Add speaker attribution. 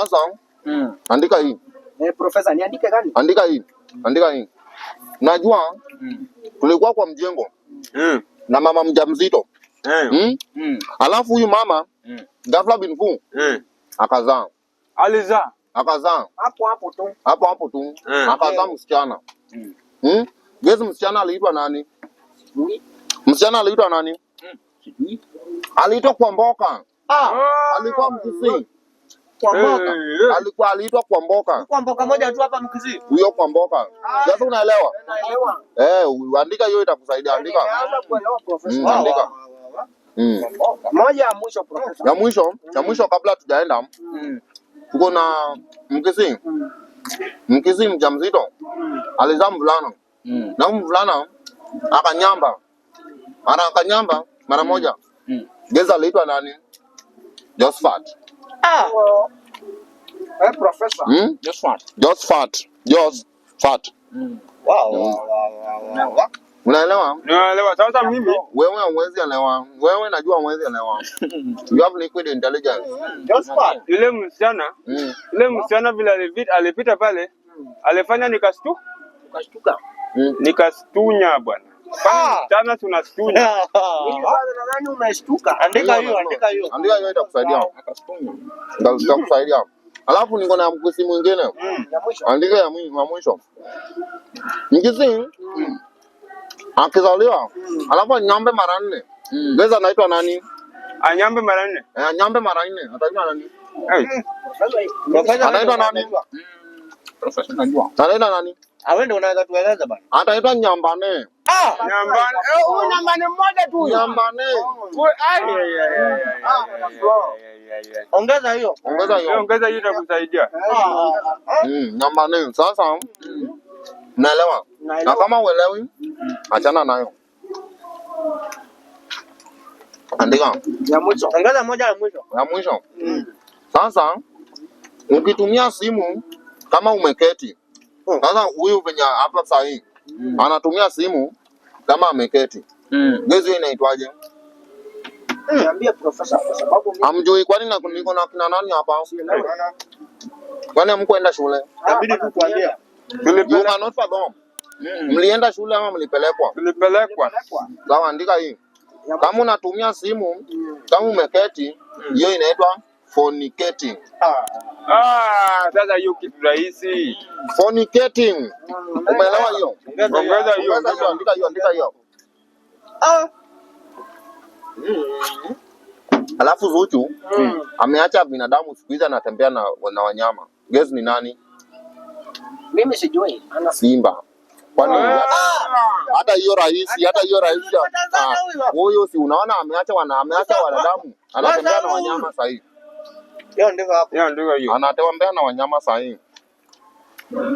Speaker 1: Sasa andika hii.
Speaker 2: Profesa, niandike gani?
Speaker 1: Andika hii. Andika hii. Najua tulikuwa kwa mjengo na mama mjamzito. Alafu huyu mama ghafla bin vu akazaa.
Speaker 3: Alizaa.
Speaker 1: Akazaa.
Speaker 2: Hapo tu.
Speaker 1: Hapo tu. Akazaa msichana. Gezi msichana aliitwa nani? Msichana aliitwa nani? Aliitwa Kwamboka. Alikuwa Mkisii.
Speaker 2: Kwamboka.
Speaker 1: Alikuwa aliitwa Kwamboka.
Speaker 2: Kwamboka moja tu hapa Mkisii.
Speaker 1: Huyo Kwamboka. Sasa unaelewa?
Speaker 2: Naelewa.
Speaker 1: Andika hiyo itakusaidia. Andika.
Speaker 2: Kuelewa profesa.
Speaker 1: Andika.
Speaker 2: Moja ya mwisho profesa.
Speaker 1: Ya mwisho kabla tujaenda. Tuko na Mkisii. Mkisii mjamzito. Alizaa mvulana. Na mvulana akanyamba. Mara moja. Geza aliitwa nani? Josephat.
Speaker 2: Profesa.
Speaker 1: Josephat.
Speaker 2: Wow.
Speaker 1: Unaelewa?
Speaker 3: Naelewa. Sasa mimi
Speaker 1: wewe huwezi elewa. Wewe najua huwezi elewa. You have liquid intelligence.
Speaker 2: Josephat.
Speaker 3: Yule msichana vile alipita pale, alifanya nikashtuka. Nikastunya bwana. Msichana tunastunya.
Speaker 2: Nani umeshtuka? Andika hiyo.
Speaker 1: Andika hiyo itakusaidia. Itakusaidia. Alafu niko na Mkisii mwingine. Andika ya mwisho. Mkisii akizaliwa alafu anyambe mara 4. Geza anaitwa nani?
Speaker 3: Anyambe mara 4.
Speaker 1: Anyambe mara 4. Ataitwa nani?
Speaker 2: Anaitwa nani?
Speaker 1: Profesa najua. Anaitwa nani?
Speaker 2: Wewe ndio unaweza tueleza bana.
Speaker 1: Ataitwa Nyambane.
Speaker 3: Nyambane.
Speaker 2: Nyambane mmoja tu.
Speaker 1: Nyambane.
Speaker 2: Ongeza hiyo.
Speaker 3: Ongeza hiyo itakusaidia.
Speaker 1: Nyambane. Sasa naelewa. Na kama uelewi achana nayo. Andika.
Speaker 2: Ya mwisho. Ongeza moja ya mwisho.
Speaker 1: Ya mwisho. Sasa ukitumia simu kama umeketi. Sasa huyu venye hapa sahi anatumia simu kama ameketi. Gezi inaitwaje?
Speaker 2: Niambie profesa kwa sababu
Speaker 1: amjui kwani niko na kina nani hapa? Kwani hamkuenda shule?
Speaker 2: inabidi tu kuambia.
Speaker 1: You cannot fathom. Mlienda shule ama mlipelekwa?
Speaker 3: Tulipelekwa.
Speaker 1: Sawa, andika hii. Kama unatumia simu kama umeketi, hiyo inaitwa fornicating.
Speaker 3: Sasa hiyo kitu rahisi.
Speaker 1: Fornicating. Umeelewa hiyo?
Speaker 3: Ongeza hiyo.
Speaker 1: Andika hiyo. Alafu Zuchu ameacha binadamu siku hizi anatembea na wanyama. Guess ni nani?
Speaker 2: Mimi sijui.
Speaker 1: Simba. Kwani hata hiyo rahisi. Huyo si unaona ameacha wanadamu. Anatembea na wanyama sahihi.
Speaker 2: Hiyo ndivyo hapo.
Speaker 3: Hiyo ndio hiyo.
Speaker 1: Anatembea na wanyama sahihi.